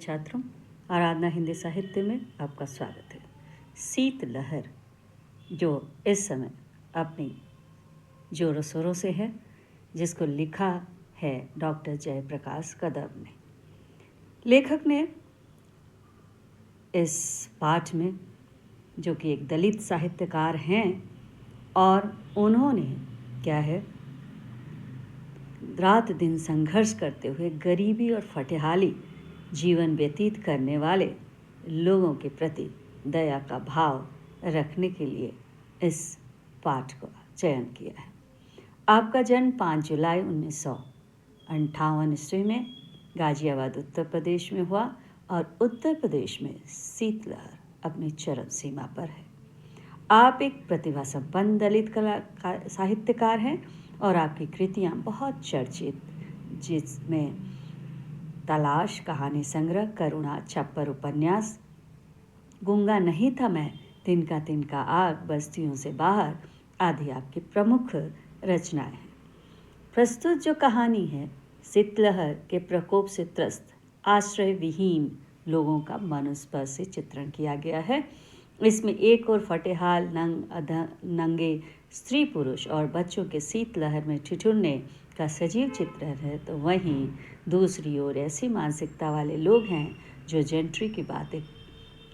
छात्रों, आराधना हिंदी साहित्य में आपका स्वागत है। शीत लहर जो इस समय अपनी जोरों शोरों से है, जिसको लिखा है डॉक्टर जयप्रकाश कदम ने। लेखक ने इस पाठ में, जो कि एक दलित साहित्यकार हैं, और उन्होंने क्या है, रात दिन संघर्ष करते हुए गरीबी और फटेहाली जीवन व्यतीत करने वाले लोगों के प्रति दया का भाव रखने के लिए इस पाठ का चयन किया है। आपका जन्म 5 जुलाई 1958 ईस्वी में गाजियाबाद उत्तर प्रदेश में हुआ और उत्तर प्रदेश में शीतलहर अपनी चरम सीमा पर है। आप एक प्रतिभा संपन्न दलित साहित्यकार हैं और आपकी कृतियाँ बहुत चर्चित, जिसमें तलाश, कहानी संग्रह, करुणा, छप्पर उपन्यास, गूंगा नहीं था मैं, तिनका तिनका आग, बस्तियों से बाहर आदि आपकी प्रमुख रचनाएं हैं। प्रस्तुत जो कहानी है, शीतलहर के प्रकोप से त्रस्त आश्रय विहीन लोगों का मनुस्पर्शी चित्रण किया गया है। इसमें एक और फटेहाल नंगे स्त्री पुरुष और बच्चों के शीतलहर में ठिठुरने का सजीव चित्रण है, तो वहीं दूसरी ओर ऐसी मानसिकता वाले लोग हैं जो जेंट्री की बातें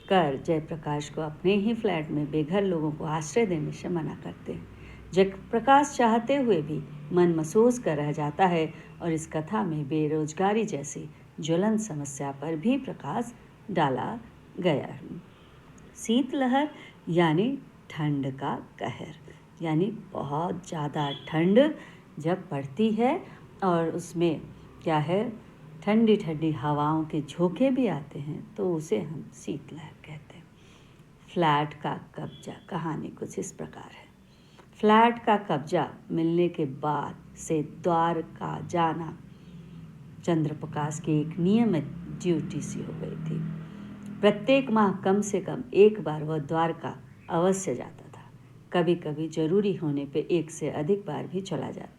कर जयप्रकाश को अपने ही फ्लैट में बेघर लोगों को आश्रय देने से मना करते हैं। जयप्रकाश चाहते हुए भी मन महसूस कर रह जाता है और इस कथा में बेरोजगारी जैसी ज्वलंत समस्या पर भी प्रकाश डाला गया है। शीतलहर यानी ठंड का कहर, यानी बहुत ज़्यादा ठंड जब पड़ती है और उसमें क्या है, ठंडी ठंडी हवाओं के झोंके भी आते हैं, तो उसे हम शीतलहर कहते हैं। फ्लैट का कब्जा कहानी कुछ इस प्रकार है। फ्लैट का कब्जा मिलने के बाद से द्वार का जाना चंद्रप्रकाश की एक नियमित ड्यूटी सी हो गई थी। प्रत्येक माह कम से कम एक बार वह द्वारका अवश्य जाता था। कभी कभी जरूरी होने पे एक से अधिक बार भी चला जाता।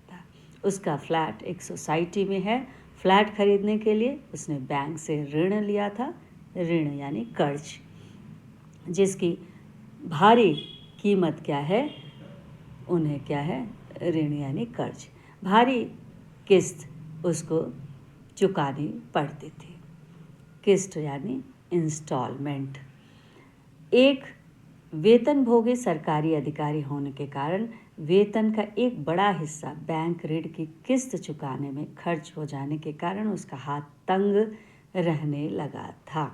उसका फ्लैट एक सोसाइटी में है। फ्लैट खरीदने के लिए उसने बैंक से ऋण लिया था। ऋण यानी कर्ज, जिसकी भारी कीमत क्या है, उन्हें क्या है, ऋण यानी कर्ज, भारी किस्त उसको चुकानी पड़ती थी। किस्त यानी इंस्टॉलमेंट। एक वेतनभोगी सरकारी अधिकारी होने के कारण वेतन का एक बड़ा हिस्सा बैंक ऋण की किस्त चुकाने में खर्च हो जाने के कारण उसका हाथ तंग रहने लगा था।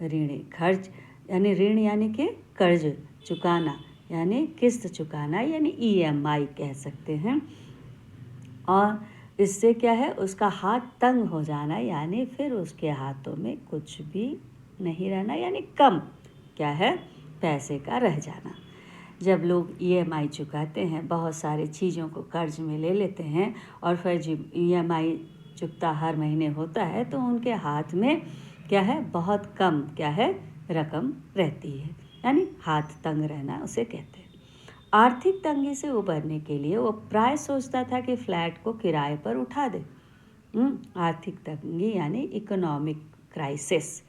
ऋण यानी कि कर्ज चुकाना, यानी किस्त चुकाना, यानी EMI कह सकते हैं। और इससे क्या है, उसका हाथ तंग हो जाना, यानी फिर उसके हाथों में कुछ भी नहीं रहना, यानी कम क्या है, पैसे का रह जाना। जब लोग EMI चुकाते हैं, बहुत सारी चीज़ों को कर्ज में ले लेते हैं और फिर जब EMI चुकता हर महीने होता है तो उनके हाथ में क्या है, बहुत कम क्या है, रकम रहती है, यानी हाथ तंग रहना उसे कहते हैं। आर्थिक तंगी से उबरने के लिए वो प्राय सोचता था कि फ्लैट को किराए पर उठा दे। आर्थिक तंगी यानी इकोनॉमिक क्राइसिस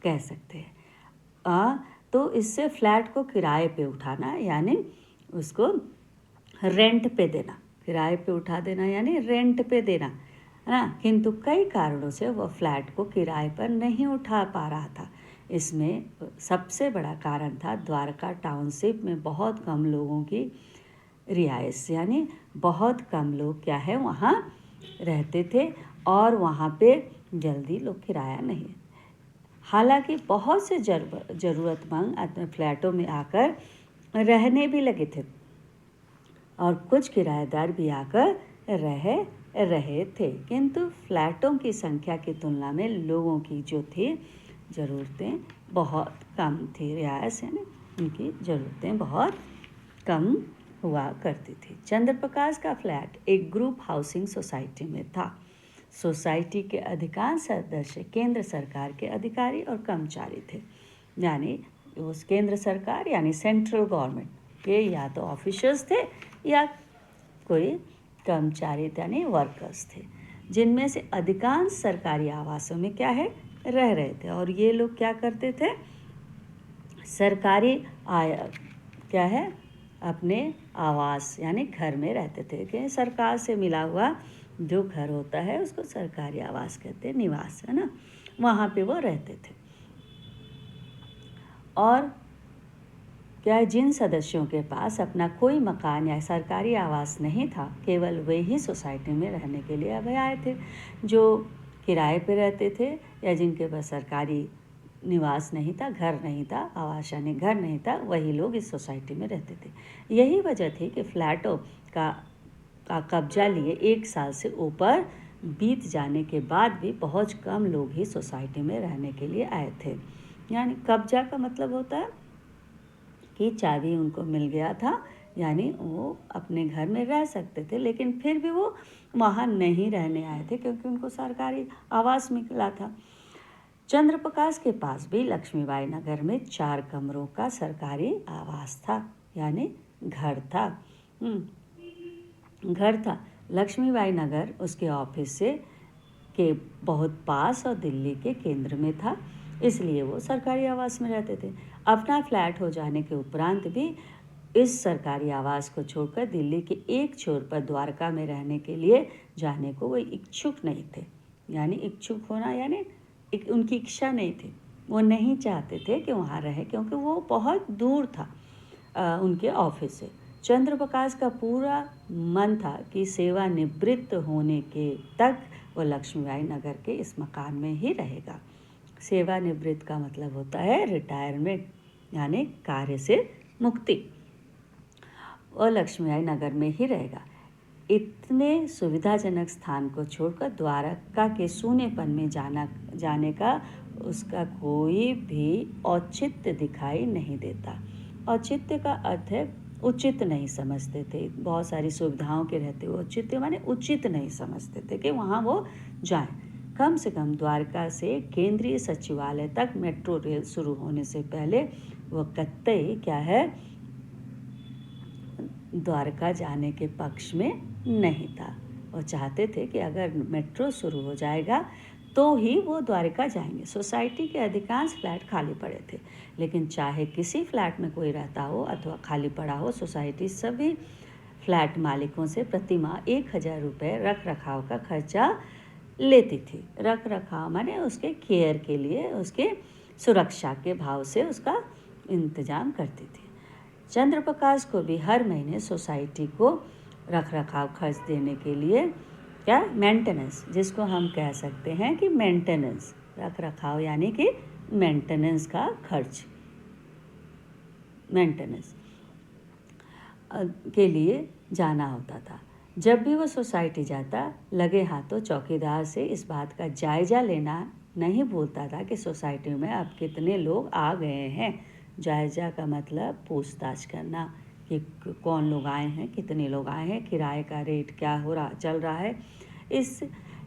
कह सकते हैं। तो इससे फ्लैट को किराए पे उठाना यानी उसको रेंट पे देना, किराए पे उठा देना यानी रेंट पे देना, है ना। किंतु कई कारणों से वह फ्लैट को किराए पर नहीं उठा पा रहा था। इसमें सबसे बड़ा कारण था द्वारका टाउनशिप में बहुत कम लोगों की रिहाइश, यानी बहुत कम लोग क्या है वहाँ रहते थे और वहाँ पे जल्दी लोग किराया नहीं। हालांकि बहुत से ज़रूरतमंद अपने फ्लैटों में आकर रहने भी लगे थे और कुछ किराएदार भी आकर रह रहे थे, किंतु फ्लैटों की संख्या की तुलना में लोगों की जो थी ज़रूरतें बहुत कम थी। रिहायश यानी उनकी ज़रूरतें बहुत कम हुआ करती थी। चंद्रप्रकाश का फ्लैट एक ग्रुप हाउसिंग सोसाइटी में था। सोसाइटी के अधिकांश सदस्य केंद्र सरकार के अधिकारी और कर्मचारी थे, यानी उस केंद्र सरकार यानी सेंट्रल गवर्नमेंट के या तो ऑफिसर्स थे या कोई कर्मचारी यानी वर्कर्स थे, जिनमें से अधिकांश सरकारी आवासों में क्या है, रह रहे थे। और ये लोग क्या करते थे, सरकारी क्या है, अपने आवास यानी घर में रहते थे कि सरकार से मिला हुआ जो घर होता है उसको सरकारी आवास कहते हैं, निवास है ना, वहाँ पे वो रहते थे। और क्या है, जिन सदस्यों के पास अपना कोई मकान या सरकारी आवास नहीं था, केवल वे ही सोसाइटी में रहने के लिए अब आए थे। जो किराए पे रहते थे या जिनके पास सरकारी निवास नहीं था, घर नहीं था, आवास यानी घर नहीं था, वही लोग इस सोसाइटी में रहते थे। यही वजह थी कि फ्लैटों का कब्जा लिए 1 साल से ऊपर बीत जाने के बाद भी बहुत कम लोग ही सोसाइटी में रहने के लिए आए थे। यानी कब्जा का मतलब होता है कि चाबी उनको मिल गया था, यानी वो अपने घर में रह सकते थे, लेकिन फिर भी वो वहाँ नहीं रहने आए थे क्योंकि उनको सरकारी आवास मिला था। चंद्रप्रकाश के पास भी लक्ष्मीबाई नगर में 4 कमरों का सरकारी आवास था, यानी घर था। घर था। लक्ष्मीबाई नगर उसके ऑफिस से के बहुत पास और दिल्ली के केंद्र में था, इसलिए वो सरकारी आवास में रहते थे। अपना फ्लैट हो जाने के उपरांत भी इस सरकारी आवास को छोड़कर दिल्ली के एक छोर पर द्वारका में रहने के लिए जाने को वो इच्छुक नहीं थे। यानी इच्छुक होना यानी उनकी इच्छा नहीं थी, वो नहीं चाहते थे कि वहाँ रहे क्योंकि वो बहुत दूर था उनके ऑफिस से। चंद्रप्रकाश का पूरा मन था कि सेवानिवृत्त होने के तक वो लक्ष्मीबाई नगर के इस मकान में ही रहेगा। सेवानिवृत्त का मतलब होता है रिटायरमेंट, यानी कार्य से मुक्ति। वो लक्ष्मीबाई नगर में ही रहेगा। इतने सुविधाजनक स्थान को छोड़कर द्वारका के सूनेपन में जाने का उसका कोई भी औचित्य दिखाई नहीं देता। औचित्य का अर्थ है उचित नहीं समझते थे। बहुत सारी सुविधाओं के रहते हुए औचित्य माने उचित नहीं समझते थे कि वहाँ वो जाएं। कम से कम द्वारका से केंद्रीय सचिवालय तक मेट्रो रेल शुरू होने से पहले वो कतई क्या है, द्वारका जाने के पक्ष में नहीं था। वो चाहते थे कि अगर मेट्रो शुरू हो जाएगा तो ही वो द्वारका जाएंगे। सोसाइटी के अधिकांश फ्लैट खाली पड़े थे, लेकिन चाहे किसी फ्लैट में कोई रहता हो अथवा खाली पड़ा हो, सोसाइटी सभी फ्लैट मालिकों से प्रति माह 1000 रुपये रख रखाव का खर्चा लेती थी। रख रखाव माने उसके केयर के लिए, उसके सुरक्षा के भाव से उसका इंतजाम करती थी। चंद्रप्रकाश को भी हर महीने सोसाइटी को रख रखाव खर्च देने के लिए क्या मेंटेनेंस, जिसको हम कह सकते हैं कि मेंटेनेंस, रख रखाव यानी कि मेंटेनेंस का खर्च, मेंटेनेंस के लिए जाना होता था। जब भी वो सोसाइटी जाता, लगे हाथों चौकीदार से इस बात का जायज़ा लेना नहीं भूलता था कि सोसाइटी में अब कितने लोग आ गए हैं। जायज़ा का मतलब पूछताछ करना कि कौन लोग आए हैं, कितने लोग आए हैं, किराए का रेट क्या चल रहा है।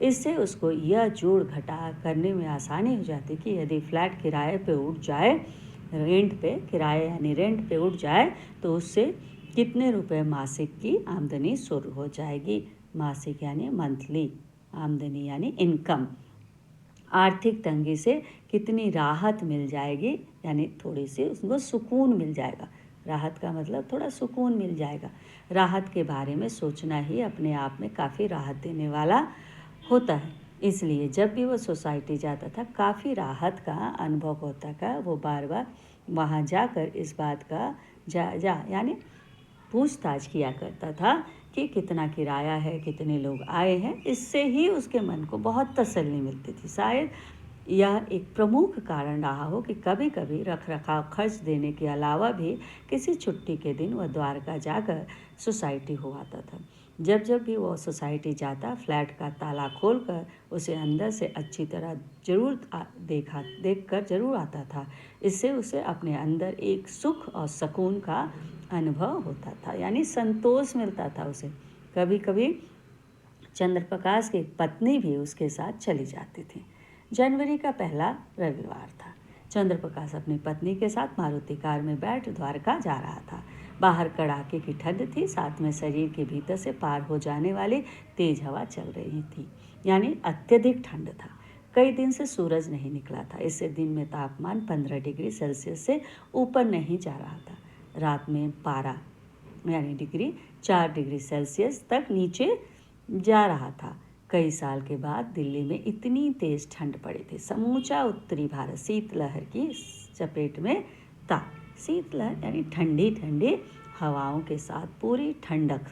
इससे उसको यह जोड़ घटा करने में आसानी हो जाती कि यदि फ्लैट किराए पे उठ जाए, किराए यानी रेंट पे उठ जाए, तो उससे कितने रुपए मासिक की आमदनी शुरू हो जाएगी। मासिक यानी मंथली आमदनी यानी इनकम। आर्थिक तंगी से कितनी राहत मिल जाएगी, यानी थोड़ी सी उसको सुकून मिल जाएगा। राहत का मतलब थोड़ा सुकून मिल जाएगा। राहत के बारे में सोचना ही अपने आप में काफ़ी राहत देने वाला होता है। इसलिए जब भी वो सोसाइटी जाता था, काफ़ी राहत का अनुभव होता था। वो बार बार वहाँ जाकर इस बात का जायजा यानी पूछताछ किया करता था कि कितना किराया है, कितने लोग आए हैं। इससे ही उसके मन को बहुत तसल्ली मिलती थी। शायद यह एक प्रमुख कारण रहा हो कि कभी कभी रख रखाव खर्च देने के अलावा भी किसी छुट्टी के दिन वह द्वारका जाकर सोसाइटी हो आता था। जब जब भी वह सोसाइटी जाता, फ्लैट का ताला खोलकर उसे अंदर से अच्छी तरह देखकर जरूर आता था। इससे उसे अपने अंदर एक सुख और सुकून का अनुभव होता था, यानी संतोष मिलता था उसे। कभी कभी चंद्रप्रकाश की पत्नी भी उसके साथ चली जाती थी। जनवरी का पहला रविवार था। चंद्रप्रकाश अपनी पत्नी के साथ मारुति कार में बैठ द्वारका जा रहा था। बाहर कड़ाके की ठंड थी, साथ में शरीर के भीतर से पार हो जाने वाली तेज हवा चल रही थी, यानी अत्यधिक ठंड था। कई दिन से सूरज नहीं निकला था। इससे दिन में तापमान 15 डिग्री सेल्सियस से ऊपर नहीं जा रहा था। रात में पारा यानी डिग्री 4 डिग्री सेल्सियस तक नीचे जा रहा था। कई साल के बाद दिल्ली में इतनी तेज ठंड पड़ी थी, समूचा उत्तरी भारत शीतलहर की चपेट में था। शीतलहर यानी ठंडी ठंडी हवाओं के साथ पूरी ठंडक।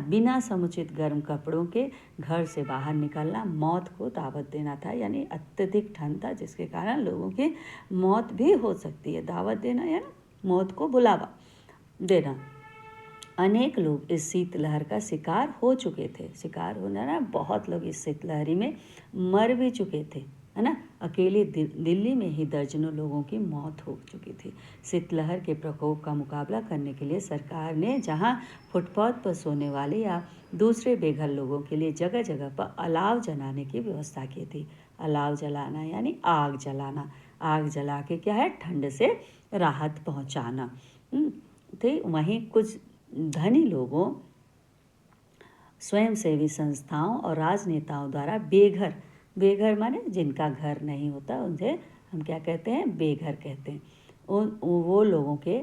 बिना समुचित गर्म कपड़ों के घर से बाहर निकलना मौत को दावत देना था, यानी अत्यधिक ठंड था जिसके कारण लोगों की मौत भी हो सकती है। दावत देना यानी मौत को बुलावा देना। अनेक लोग इस शीतलहर का शिकार हो चुके थे। शिकार होना ना, बहुत लोग इस शीतलहरी में मर भी चुके थे, है ना। अकेले दिल्ली में ही दर्जनों लोगों की मौत हो चुकी थी। शीतलहर के प्रकोप का मुकाबला करने के लिए सरकार ने जहां फुटपाथ पर सोने वाले या दूसरे बेघर लोगों के लिए जगह जगह पर अलाव जलाने की व्यवस्था की थी। अलाव जलाना यानी आग जलाना। आग जला के क्या है, ठंड से राहत पहुंचाना। तो वहीं कुछ धनी लोगों, स्वयंसेवी संस्थाओं और राजनेताओं द्वारा बेघर माने जिनका घर नहीं होता, उनसे हम क्या कहते हैं, बेघर कहते हैं। वो लोगों के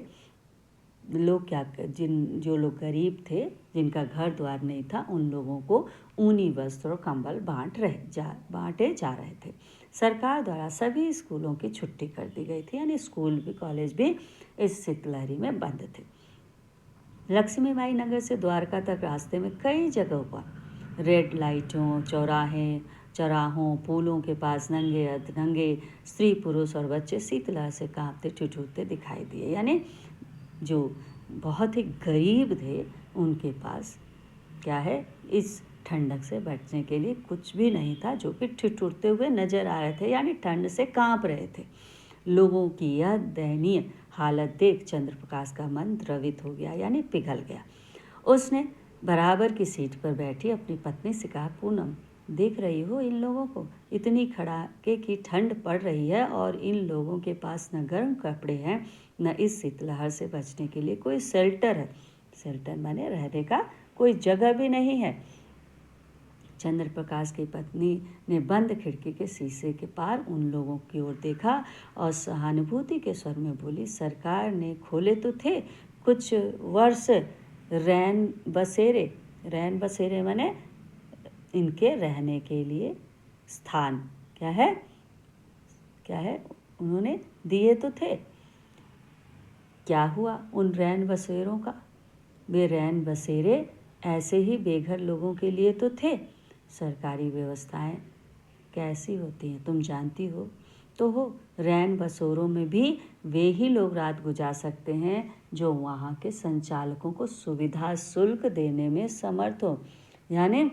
लोग क्या जो लोग गरीब थे, जिनका घर द्वार नहीं था, उन लोगों को ऊनी वस्त्र और कंबल बांटे जा रहे थे। सरकार द्वारा सभी स्कूलों की छुट्टी कर दी गई थी, यानी स्कूल भी कॉलेज भी इस शीतलहरी में बंद थे। लक्ष्मीबाई नगर से द्वारका तक रास्ते में कई जगहों पर रेड लाइटों, चौराहों, पुलों के पास नंगे अधनंगे स्त्री, पुरुष और बच्चे शीतलहर से कांपते ठिठुरते दिखाई दिए। यानी जो बहुत ही गरीब थे, उनके पास क्या है, इस ठंडक से बचने के लिए कुछ भी नहीं था, जो कि ठिठुरते हुए नजर आ रहे थे, यानी ठंड से कांप रहे थे। लोगों की यह दयनीय हालत देख चंद्रप्रकाश का मन द्रवित हो गया, यानी पिघल गया। उसने बराबर की सीट पर बैठी अपनी पत्नी से कहा, पूनम, देख रही हो इन लोगों को, इतनी कड़ाके की ठंड पड़ रही है और इन लोगों के पास न गर्म कपड़े हैं, न इस शीतलहर से बचने के लिए कोई शेल्टर है। शेल्टर माने रहने का कोई जगह भी नहीं है। चंद्रप्रकाश की पत्नी ने बंद खिड़की के शीशे के पार उन लोगों की ओर देखा और सहानुभूति के स्वर में बोली, सरकार ने खोले तो थे कुछ वर्ष रैन बसेरे माने इनके रहने के लिए स्थान। क्या है, उन्होंने दिए तो थे। क्या हुआ उन रैन बसेरों का? वे रैन बसेरे ऐसे ही बेघर लोगों के लिए तो थे। सरकारी व्यवस्थाएं कैसी होती हैं तुम जानती हो तो हो। रैन बसेरों में भी वे ही लोग रात गुजार सकते हैं जो वहाँ के संचालकों को सुविधा शुल्क देने में समर्थ हो। यानी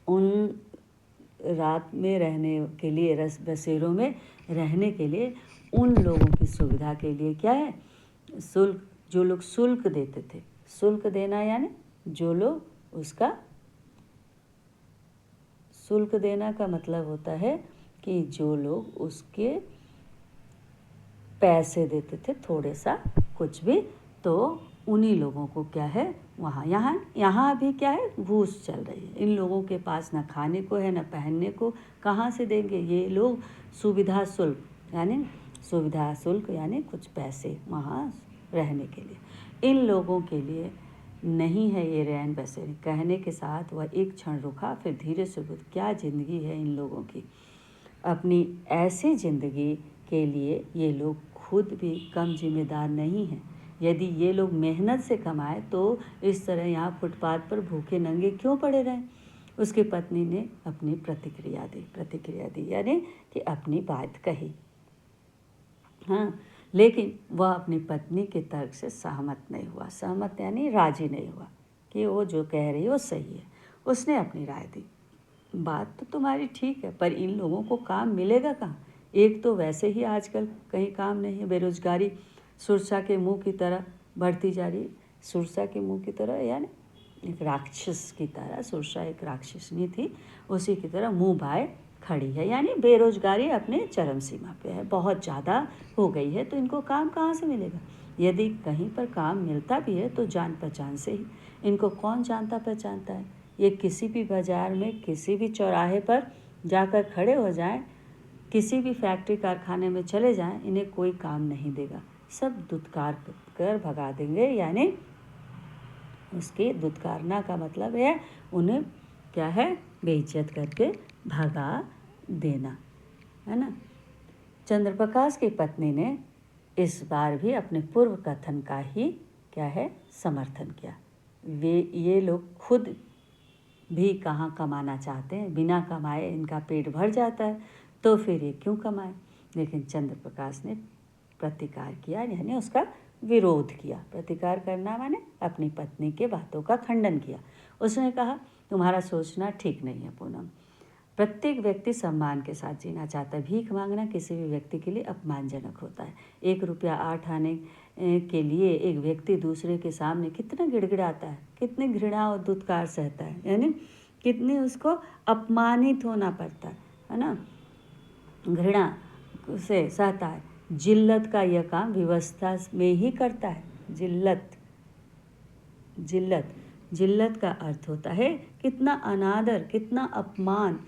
उन रात में रहने के लिए, रस बसेरों में रहने के लिए उन लोगों की सुविधा के लिए क्या है, शुल्क, जो लोग शुल्क देते थे। शुल्क देना यानी जो लोग उसका शुल्क देना का मतलब होता है कि जो लोग उसके पैसे देते थे, थोड़े सा कुछ भी, तो उन्हीं लोगों को क्या है, वहाँ यहाँ भी क्या है, घूस चल रही है। इन लोगों के पास ना खाने को है ना पहनने को, कहाँ से देंगे ये लोग? सुविधा शुल्क यानी कुछ पैसे वहाँ रहने के लिए। इन लोगों के लिए नहीं है ये रैन बसेरे। कहने के साथ वह एक क्षण रुका, फिर धीरे से बोला, क्या ज़िंदगी है इन लोगों की। अपनी ऐसी ज़िंदगी के लिए ये लोग खुद भी कम जिम्मेदार नहीं हैं। यदि ये लोग मेहनत से कमाए तो इस तरह यहाँ फुटपाथ पर भूखे नंगे क्यों पड़े रहें? उसकी पत्नी ने अपनी प्रतिक्रिया दी यानी कि अपनी बात कही। हाँ, लेकिन वह अपनी पत्नी के तर्क से सहमत नहीं हुआ। सहमत यानी राजी नहीं हुआ कि वो जो कह रही है वो सही है। उसने अपनी राय दी, बात तो तुम्हारी ठीक है, पर इन लोगों को काम मिलेगा कहाँ? एक तो वैसे ही आजकल कहीं काम नहीं है, बेरोजगारी सुरसा के मुंह की तरह बढ़ती जा रही है। सुरसा के मुंह की तरह यानी एक राक्षस की तरह, सुरसा एक राक्षसनी थी, उसी की तरह मुंह भाए खड़ी है। यानी बेरोजगारी अपने चरम सीमा पे है, बहुत ज़्यादा हो गई है। तो इनको काम कहाँ से मिलेगा? यदि कहीं पर काम मिलता भी है तो जान पहचान से ही। इनको कौन जानता पहचानता है? ये किसी भी बाज़ार में, किसी भी चौराहे पर जाकर खड़े हो जाएं, किसी भी फैक्ट्री कारखाने में चले जाएं, इन्हें कोई काम नहीं देगा, सब दुत्कार कर भगा देंगे। यानी उसके दुत्कारना का मतलब है उन्हें क्या है, बेइज्जत करके भगा देना, है ना। चंद्रप्रकाश की पत्नी ने इस बार भी अपने पूर्व कथन का ही क्या है, समर्थन किया। ये लोग खुद भी कहाँ कमाना चाहते हैं, बिना कमाए इनका पेट भर जाता है, तो फिर ये क्यों कमाए। लेकिन चंद्रप्रकाश ने प्रतिकार किया, यानी उसका विरोध किया। प्रतिकार करना माने अपनी पत्नी के बातों का खंडन किया। उसने कहा, तुम्हारा सोचना ठीक नहीं है पूनम। प्रत्येक व्यक्ति सम्मान के साथ जीना चाहता है। भीख मांगना किसी भी व्यक्ति के लिए अपमानजनक होता है। 1 रुपया 8 आने के लिए एक व्यक्ति दूसरे के सामने कितना गिड़गिड़ाता है, कितनी घृणा और दुत्कार सहता है, यानी कितनी उसको अपमानित होना पड़ता है ना, घृणा से सहता है। जिल्लत का यह काम व्यवस्था में ही करता है। जिल्लत का अर्थ होता है कितना अनादर, कितना अपमान,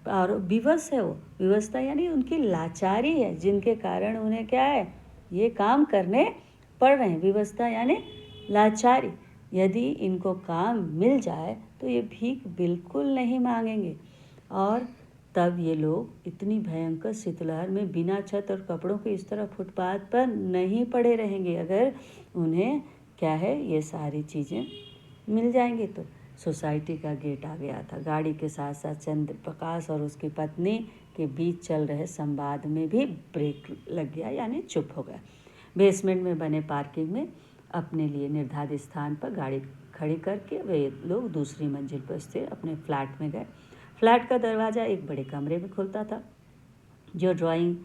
और विवश है वो। व्यवस्था यानी उनकी लाचारी है, जिनके कारण उन्हें क्या है, ये काम करने पड़ रहे हैं। व्यवस्था यानी लाचारी। यदि इनको काम मिल जाए तो ये भीख बिल्कुल नहीं मांगेंगे, और तब ये लोग इतनी भयंकर शीतलहर में बिना छत और कपड़ों के इस तरह फुटपाथ पर नहीं पड़े रहेंगे, अगर उन्हें क्या है, ये सारी चीज़ें मिल जाएंगी। तो सोसाइटी का गेट आ गया था। गाड़ी के साथ साथ चंद्रप्रकाश और उसकी पत्नी के बीच चल रहे संवाद में भी ब्रेक लग गया, यानी चुप हो गया। बेसमेंट में बने पार्किंग में अपने लिए निर्धारित स्थान पर गाड़ी खड़ी करके वे लोग दूसरी मंजिल पर स्थित अपने फ्लैट में गए। फ्लैट का दरवाज़ा एक बड़े कमरे में खुलता था, जो ड्राइंग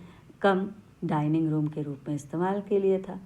कम डाइनिंग रूम के रूप में इस्तेमाल के लिए था।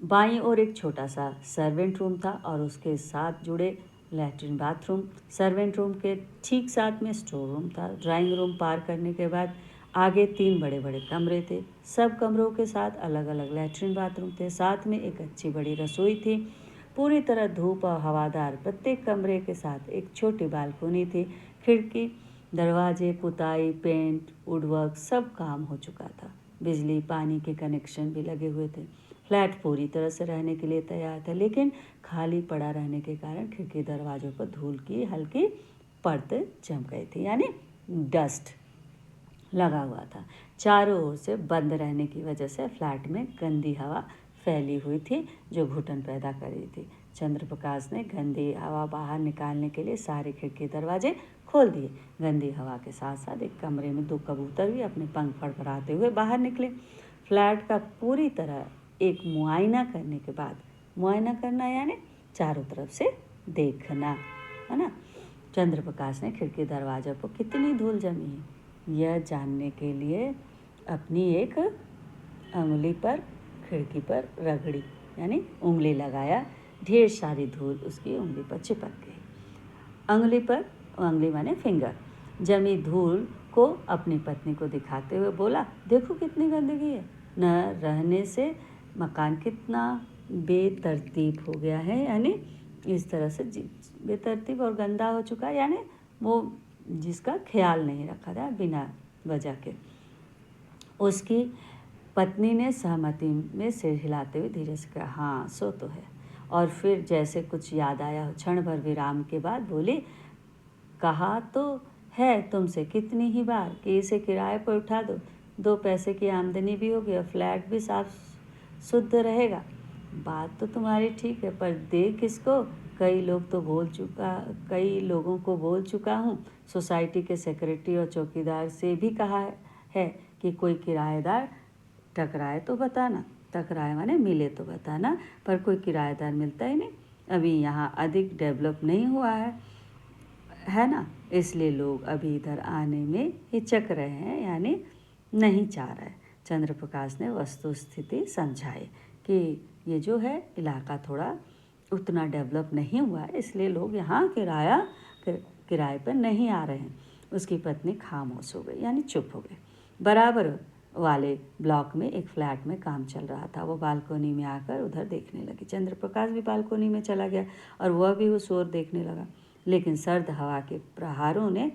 बाईं ओर एक छोटा सा सर्वेंट रूम था और उसके साथ जुड़े लैट्रिन बाथरूम। सर्वेंट रूम के ठीक साथ में स्टोर रूम था। ड्राइंग रूम पार करने के बाद आगे 3 बड़े बड़े कमरे थे। सब कमरों के साथ अलग अलग लैट्रिन बाथरूम थे। साथ में एक अच्छी बड़ी रसोई थी, पूरी तरह धूप और हवादार। प्रत्येक कमरे के साथ एक छोटी बालकोनी थी। खिड़की, दरवाजे, पुताई, पेंट, वुडवर्क सब काम हो चुका था। बिजली पानी के कनेक्शन भी लगे हुए थे। फ्लैट पूरी तरह से रहने के लिए तैयार था, लेकिन खाली पड़ा रहने के कारण खिड़की दरवाजों पर धूल की हल्की परत जम गई थी, यानी डस्ट लगा हुआ था। चारों ओर से बंद रहने की वजह से फ्लैट में गंदी हवा फैली हुई थी, जो घुटन पैदा कर रही थी। चंद्रप्रकाश ने गंदी हवा बाहर निकालने के लिए सारे खिड़की दरवाजे खोल दिए। गंदी हवा के साथ साथ एक कमरे में 2 कबूतर भी अपने पंख फड़फड़ाते हुए बाहर निकले। फ्लैट का पूरी तरह एक मुआयना करने के बाद, मुआयना करना यानी चारों तरफ से देखना, है ना। चंद्रप्रकाश ने खिड़की दरवाजे पर कितनी धूल जमी है यह जानने के लिए अपनी एक अंगुली पर खिड़की पर रगड़ी, यानी उंगली लगाया। ढेर सारी धूल उसकी उंगली पर चिपक गई। अंगुली पर, अंगुली माने फिंगर, जमी धूल को अपनी पत्नी को दिखाते हुए बोला, देखो कितनी गंदगी है, न रहने से मकान कितना बेतरतीब हो गया है। यानी इस तरह से बेतरतीब और गंदा हो चुका है, यानी वो जिसका ख्याल नहीं रखा था बिना वजह के। उसकी पत्नी ने सहमति में सिर हिलाते हुए धीरे से कहा, हाँ सो तो है। और फिर जैसे कुछ याद आया, क्षण भर विराम के बाद बोली, कहा तो है तुमसे कितनी ही बार कि इसे किराए पर उठा दो, 2 पैसे की आमदनी भी होगी और फ्लैट भी साफ शुद्ध रहेगा। बात तो तुम्हारी ठीक है, पर दे किसको? कई लोगों को बोल चुका हूँ। सोसाइटी के सेक्रेटरी और चौकीदार से भी कहा है कि कोई किराएदार टकराए तो बताना। टकराए माने मिले तो बताना, पर कोई किराएदार मिलता ही नहीं। अभी यहाँ अधिक डेवलप नहीं हुआ है ना, इसलिए लोग अभी इधर आने में हिचक रहे हैं, यानी नहीं चाह रहे। चंद्रप्रकाश ने वस्तुस्थिति समझाई कि ये जो है इलाका थोड़ा उतना डेवलप नहीं हुआ है, इसलिए लोग यहाँ किराए पर नहीं आ रहे हैं। उसकी पत्नी खामोश हो गई, यानी चुप हो गई। बराबर वाले ब्लॉक में एक फ्लैट में काम चल रहा था। वो बालकोनी में आकर उधर देखने लगी। चंद्रप्रकाश भी बालकोनी में चला गया और वह भी उस ओर देखने लगा, लेकिन सर्द हवा के प्रहारों ने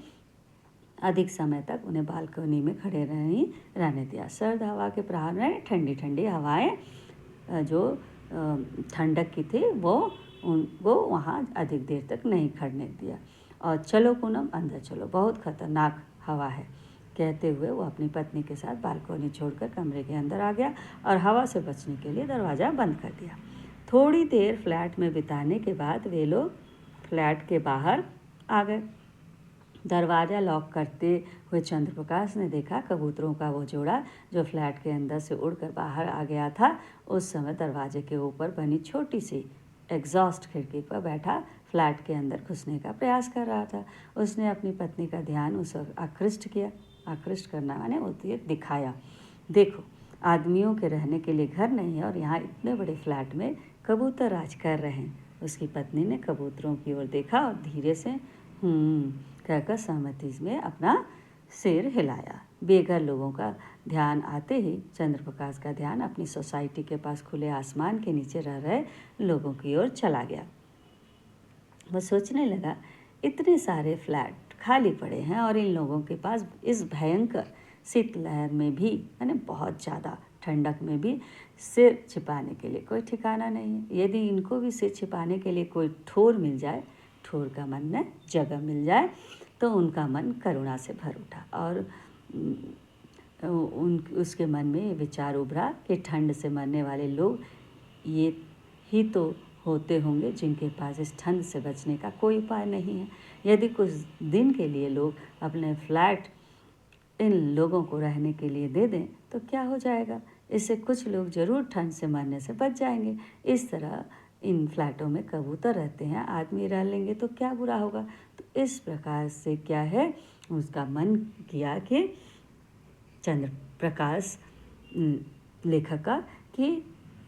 अधिक समय तक उन्हें बालकनी में खड़े रहने दिया। सर्द हवा के प्रहार में ठंडी ठंडी हवाएं जो ठंडक की थी वो उनको वहाँ अधिक देर तक नहीं खड़ने दिया। और चलो पूनम अंदर चलो, बहुत खतरनाक हवा है, कहते हुए वो अपनी पत्नी के साथ बालकनी छोड़कर कमरे के अंदर आ गया और हवा से बचने के लिए दरवाज़ा बंद कर दिया। थोड़ी देर फ्लैट में बिताने के बाद वे लोग फ्लैट के बाहर आ गए। दरवाज़ा लॉक करते हुए चंद्रप्रकाश ने देखा कबूतरों का वो जोड़ा जो फ्लैट के अंदर से उड़कर बाहर आ गया था, उस समय दरवाजे के ऊपर बनी छोटी सी एग्जॉस्ट खिड़की पर बैठा फ्लैट के अंदर घुसने का प्रयास कर रहा था। उसने अपनी पत्नी का ध्यान उस आकृष्ट किया। आकृष्ट करना माने होती है दिखाया। देखो, आदमियों के रहने के लिए घर नहीं है और यहाँ इतने बड़े फ्लैट में कबूतर राज कर रहे हैं। उसकी पत्नी ने कबूतरों की ओर देखा और धीरे से कहकर सहमति में अपना सिर हिलाया। बेघर लोगों का ध्यान आते ही चंद्रप्रकाश का ध्यान अपनी सोसाइटी के पास खुले आसमान के नीचे रह रहे लोगों की ओर चला गया। वह सोचने लगा, इतने सारे फ्लैट खाली पड़े हैं और इन लोगों के पास इस भयंकर शीतलहर में भी, यानी बहुत ज़्यादा ठंडक में भी, सिर छिपाने के लिए कोई ठिकाना नहीं है। यदि इनको भी सिर छिपाने के लिए कोई ठोर मिल जाए, ठोर का मन न जगह मिल जाए, तो उनका मन करुणा से भर उठा और उसके मन में ये विचार उभरा कि ठंड से मरने वाले लोग ये ही तो होते होंगे जिनके पास इस ठंड से बचने का कोई उपाय नहीं है। यदि कुछ दिन के लिए लोग अपने फ्लैट इन लोगों को रहने के लिए दे दें तो क्या हो जाएगा? इससे कुछ लोग ज़रूर ठंड से मरने से बच जाएंगे। इस तरह इन फ्लैटों में कबूतर रहते हैं, आदमी रह लेंगे तो क्या बुरा होगा। तो इस प्रकार से क्या है, उसका मन किया कि चंद्र प्रकाश लेखक का कि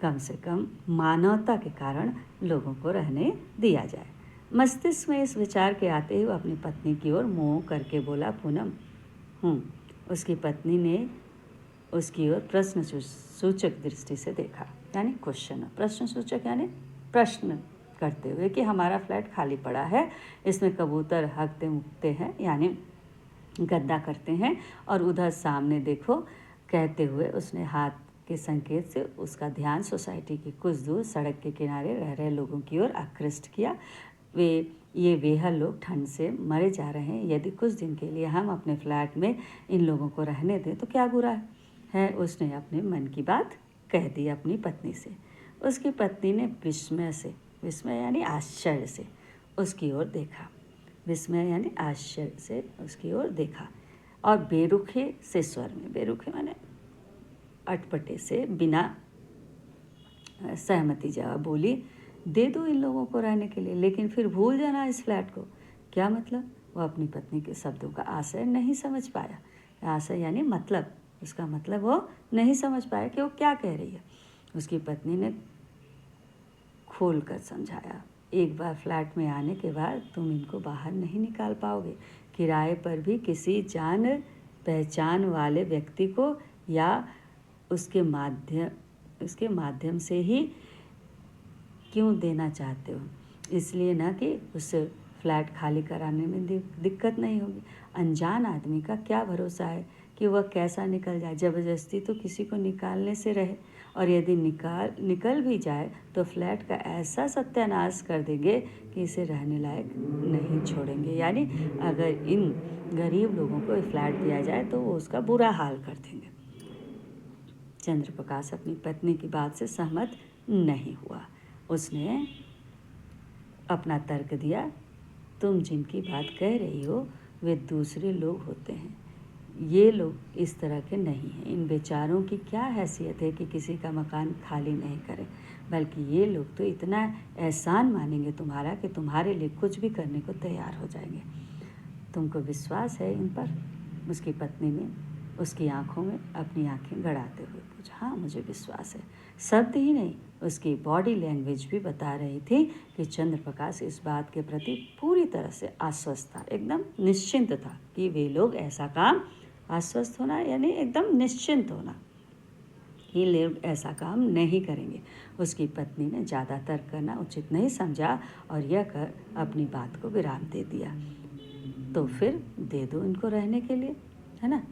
कम से कम मानवता के कारण लोगों को रहने दिया जाए। मस्तिष्क में इस विचार के आते ही वो अपनी पत्नी की ओर मुँह करके बोला, पूनम। उसकी पत्नी ने उसकी ओर प्रश्न सूचक दृष्टि से देखा, यानी क्वेश्चन, प्रश्न सूचक यानी प्रश्न करते हुए कि हमारा फ्लैट खाली पड़ा है, इसमें कबूतर हकते मुकते हैं, यानी गद्दा करते हैं, और उधर सामने देखो, कहते हुए उसने हाथ के संकेत से उसका ध्यान सोसाइटी के कुछ दूर सड़क के किनारे रह रहे लोगों की ओर आकृष्ट किया। ये बेहद लोग ठंड से मरे जा रहे हैं। यदि कुछ दिन के लिए हम अपने फ्लैट में इन लोगों को रहने दें तो क्या बुरा है। उसने अपने मन की बात कह दी अपनी पत्नी से। उसकी पत्नी ने विस्मय यानी आश्चर्य से उसकी ओर देखा। विस्मय यानी आश्चर्य से उसकी ओर देखा और बेरुखे से स्वर में, बेरुखे माने अटपटे से, बिना सहमति जवाब बोली, दे दो इन लोगों को रहने के लिए, लेकिन फिर भूल जाना इस फ्लैट को। क्या मतलब? वो अपनी पत्नी के शब्दों का आशय नहीं समझ पाया। आशय यानी मतलब, उसका मतलब वो नहीं समझ पाया कि वो क्या कह रही है। उसकी पत्नी ने खोल कर समझाया, एक बार फ्लैट में आने के बाद तुम इनको बाहर नहीं निकाल पाओगे। किराए पर भी किसी जान पहचान वाले व्यक्ति को या उसके माध्यम से ही क्यों देना चाहते हो? इसलिए ना कि उससे फ्लैट खाली कराने में दिक्कत नहीं होगी। अनजान आदमी का क्या भरोसा है कि वह कैसा निकल जाए। ज़बरदस्ती तो किसी को निकालने से रहे, और यदि निकल भी जाए तो फ्लैट का ऐसा सत्यानाश कर देंगे कि इसे रहने लायक नहीं छोड़ेंगे। यानी अगर इन गरीब लोगों को फ्लैट दिया जाए तो वो उसका बुरा हाल कर देंगे। चंद्रप्रकाश अपनी पत्नी की बात से सहमत नहीं हुआ। उसने अपना तर्क दिया, तुम जिनकी बात कह रही हो वे दूसरे लोग होते हैं, ये लोग इस तरह के नहीं हैं। इन बेचारों की क्या हैसियत है कि किसी का मकान खाली नहीं करें, बल्कि ये लोग तो इतना एहसान मानेंगे तुम्हारा कि तुम्हारे लिए कुछ भी करने को तैयार हो जाएंगे। तुमको विश्वास है इन पर? उसकी पत्नी ने उसकी आंखों में अपनी आंखें गड़ाते हुए पूछा। हाँ, मुझे विश्वास है। शब्द ही नहीं, उसकी बॉडी लैंग्वेज भी बता रही थी कि चंद्रप्रकाश इस बात के प्रति पूरी तरह से आश्वस्त था, एकदम निश्चिंत था कि वे लोग ऐसा काम, आश्वस्त होना यानी एकदम निश्चिंत होना, ये लोग ऐसा काम नहीं करेंगे। उसकी पत्नी ने ज़्यादा तर्क करना उचित नहीं समझा और यह कर अपनी बात को विराम दे दिया। तो फिर दे दो इनको रहने के लिए, है ना।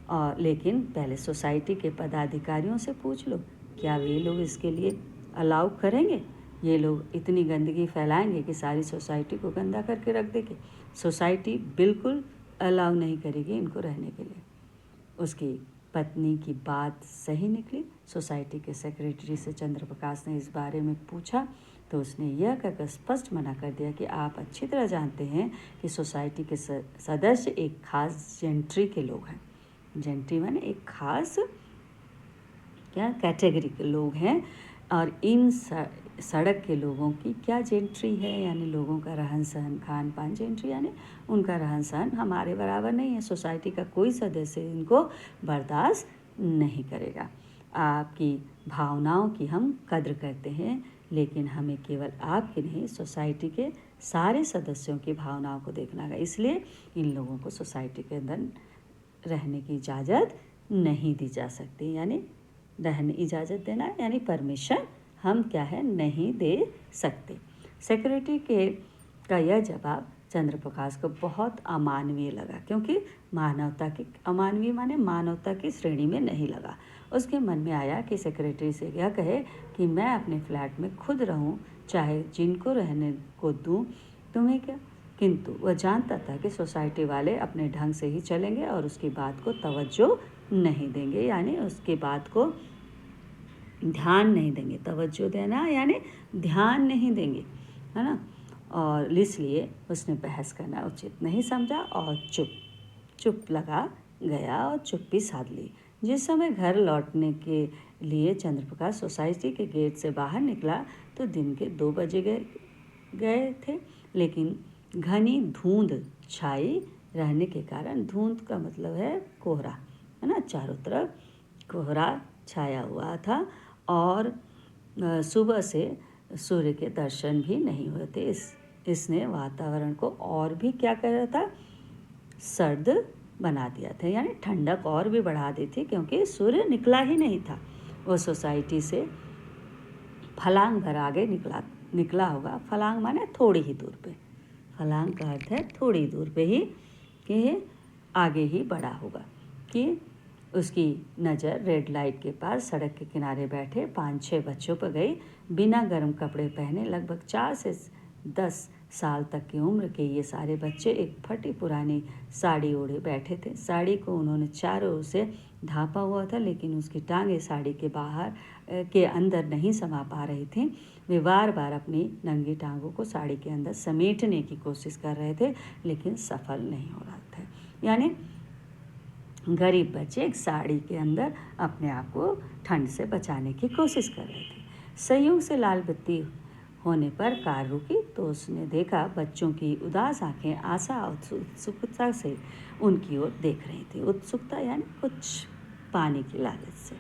और लेकिन पहले सोसाइटी के पदाधिकारियों से पूछ लो, क्या वे लोग इसके लिए अलाउ करेंगे। ये लोग इतनी गंदगी फैलाएंगे कि सारी सोसाइटी को गंदा करके रख देंगे। सोसाइटी बिल्कुल अलाउ नहीं करेगी इनको रहने के लिए। उसकी पत्नी की बात सही निकली। सोसाइटी के सेक्रेटरी से चंद्र प्रकाश ने इस बारे में पूछा तो उसने यह कहकर स्पष्ट मना कर दिया कि आप अच्छी तरह जानते हैं कि सोसाइटी के सदस्य एक खास जेंट्री के लोग हैं। जेंट्री माने एक खास क्या कैटेगरी के लोग हैं, और इन सड़क के लोगों की क्या जेंट्री है, यानी लोगों का रहन सहन खान पान। जेंट्री यानी उनका रहन सहन हमारे बराबर नहीं है। सोसाइटी का कोई सदस्य इनको बर्दाश्त नहीं करेगा। आपकी भावनाओं की हम कद्र करते हैं, लेकिन हमें केवल आपकी नहीं, सोसाइटी के सारे सदस्यों की भावनाओं को देखना है। इसलिए इन लोगों को सोसाइटी के अंदर रहने की इजाज़त नहीं दी जा सकती। यानी रहने इजाज़त देना यानी परमिशन हम क्या है नहीं दे सकते। सेक्रेटरी का यह जवाब चंद्र प्रकाश को बहुत अमानवीय लगा, क्योंकि मानवता की अमानवीय माने मानवता की श्रेणी में नहीं लगा। उसके मन में आया कि सेक्रेटरी से यह कहे कि मैं अपने फ्लैट में खुद रहूं, चाहे जिनको रहने को दूं, तुम्हें क्या। किंतु वह जानता था कि सोसाइटी वाले अपने ढंग से ही चलेंगे और उसकी बात को तवज्जो नहीं देंगे, यानी उसकी बात को ध्यान नहीं देंगे। तवज्जो देना यानी ध्यान नहीं देंगे, है ना। और इसलिए उसने बहस करना उचित नहीं समझा और चुप लगा गया और चुप्पी साध ली। जिस समय घर लौटने के लिए चंद्र प्रकाश सोसाइटी के गेट से बाहर निकला तो दिन के 2 बजे गए थे, लेकिन घनी धुंध छाई रहने के कारण, धुंध का मतलब है कोहरा, है ना, चारों तरफ कोहरा छाया हुआ था और सुबह से सूर्य के दर्शन भी नहीं हुए थे। इसने वातावरण को और भी क्या कर रहा था, सर्द बना दिया था, यानी ठंडक और भी बढ़ा दी थी, क्योंकि सूर्य निकला ही नहीं था। वो सोसाइटी से फलांग भर आगे निकला होगा। फलांग माने थोड़ी ही दूर पे, फलांग का अर्थ है थोड़ी दूर पे ही, कि आगे ही बढ़ा होगा। कि उसकी नज़र रेड लाइट के पास सड़क के किनारे बैठे 5-6 बच्चों पर गई। बिना गर्म कपड़े पहने लगभग 4 से 10 साल तक की उम्र के ये सारे बच्चे एक फटी पुरानी साड़ी ओढ़े बैठे थे। साड़ी को उन्होंने चारों ओर से ढांपा हुआ था, लेकिन उसकी टांगें साड़ी के बाहर के अंदर नहीं समा पा रही थी। वे बार बार अपनी नंगी टांगों को साड़ी के अंदर समेटने की कोशिश कर रहे थे, लेकिन सफल नहीं हो रहा था। यानी गरीब बच्चे एक साड़ी के अंदर अपने आप को ठंड से बचाने की कोशिश कर रहे थे। संयोग से लाल बत्ती होने पर कार रुकी तो उसने देखा बच्चों की उदास आंखें आशा और उत्सुकता से उनकी ओर देख रही थी। उत्सुकता यानी कुछ पाने की लालच से।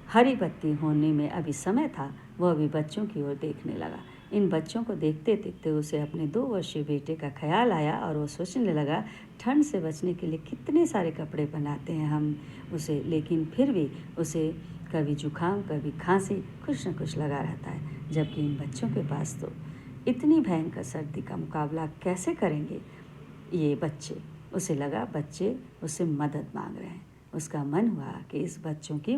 हरी बत्ती होने में अभी समय था, वह भी बच्चों की ओर देखने लगा। इन बच्चों को देखते देखते उसे अपने 2 वर्षीय बेटे का ख्याल आया और वो सोचने लगा, ठंड से बचने के लिए कितने सारे कपड़े बनाते हैं हम उसे, लेकिन फिर भी उसे कभी जुकाम कभी खांसी कुछ न कुछ लगा रहता है, जबकि इन बच्चों के पास तो इतनी भयंकर सर्दी का मुकाबला कैसे करेंगे ये बच्चे। उसे लगा बच्चे उससे मदद मांग रहे हैं। उसका मन हुआ कि इस बच्चों की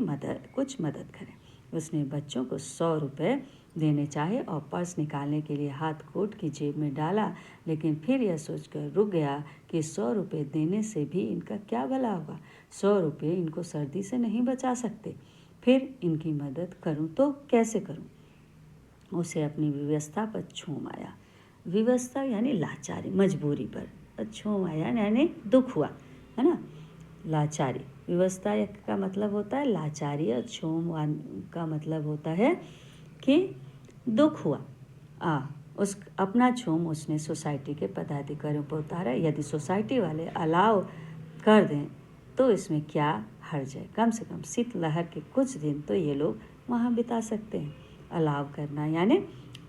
कुछ मदद करें। उसने बच्चों को 100 रुपये देने चाहे और पर्स निकालने के लिए हाथ कोट की जेब में डाला, लेकिन फिर यह सोचकर रुक गया कि 100 रुपये देने से भी इनका क्या भला होगा। 100 रुपये इनको सर्दी से नहीं बचा सकते। फिर इनकी मदद करूं तो कैसे करूं। उसे अपनी व्यवस्था पर झूम आया। व्यवस्था यानी लाचारी, मजबूरी पर झूम आया यानी दुख हुआ, है ना। लाचारी, व्यवस्था का मतलब होता है लाचारी, और झूम का मतलब होता है कि दुख हुआ। उस अपना झूम उसने सोसाइटी के पदाधिकारियों पर उतारा। यदि सोसाइटी वाले अलाउ कर दें तो इसमें क्या हर्ज है। कम से कम शीतलहर के कुछ दिन तो ये लोग वहाँ बिता सकते हैं। अलाउ करना यानी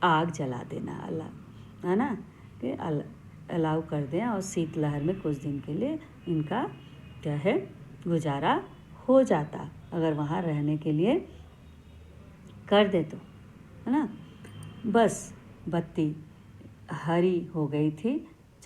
आग जला देना, है ना, कि अलाउ कर दें और शीतलहर में कुछ दिन के लिए इनका क्या है गुजारा हो जाता, अगर वहाँ रहने के लिए कर दे तो, है ना। बस बत्ती हरी हो गई थी।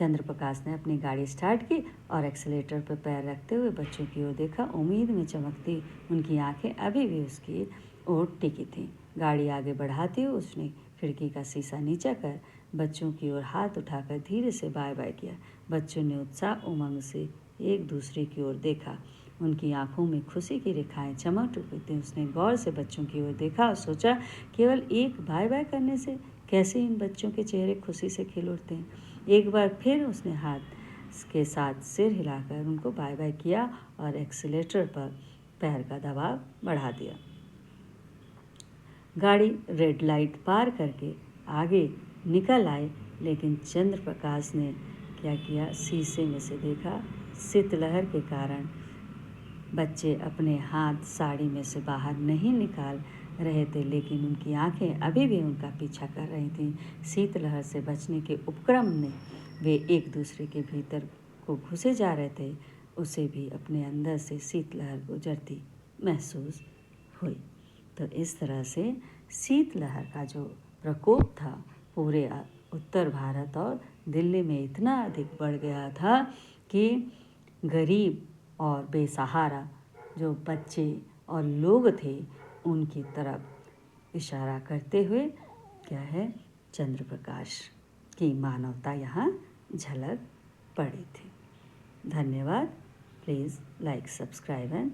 चंद्रप्रकाश ने अपनी गाड़ी स्टार्ट की और एक्सीलेटर पर पैर रखते हुए बच्चों की ओर देखा। उम्मीद में चमकती उनकी आंखें अभी भी उसकी ओर टिकी थीं। गाड़ी आगे बढ़ाते हुए उसने खिड़की का शीशा नीचा कर बच्चों की ओर हाथ उठाकर धीरे से बाय बाय किया। बच्चों ने उत्साह उमंग से एक दूसरे की ओर देखा। उनकी आंखों में खुशी की रेखाएं चमक उठी थीं। उसने गौर से बच्चों की ओर देखा और सोचा, केवल एक बाय बाय करने से कैसे इन बच्चों के चेहरे खुशी से खिल उठते हैं। एक बार फिर उसने हाथ के साथ सिर हिलाकर उनको बाय बाय किया और एक्सीलेटर पर पैर का दबाव बढ़ा दिया। गाड़ी रेड लाइट पार करके आगे निकल आई, लेकिन चंद्रप्रकाश ने क्या किया, शीशे में से देखा। शीतलहर के कारण बच्चे अपने हाथ साड़ी में से बाहर नहीं निकाल रहे थे, लेकिन उनकी आंखें अभी भी उनका पीछा कर रही थीं। शीतलहर से बचने के उपक्रम में वे एक दूसरे के भीतर को घुसे जा रहे थे। उसे भी अपने अंदर से शीतलहर गुजरती महसूस हुई। तो इस तरह से शीतलहर का जो प्रकोप था पूरे उत्तर भारत और दिल्ली में इतना अधिक बढ़ गया था कि गरीब और बेसहारा जो बच्चे और लोग थे उनकी तरफ इशारा करते हुए क्या है, चंद्रप्रकाश की मानवता यहाँ झलक पड़ी थी। धन्यवाद। Please like, subscribe and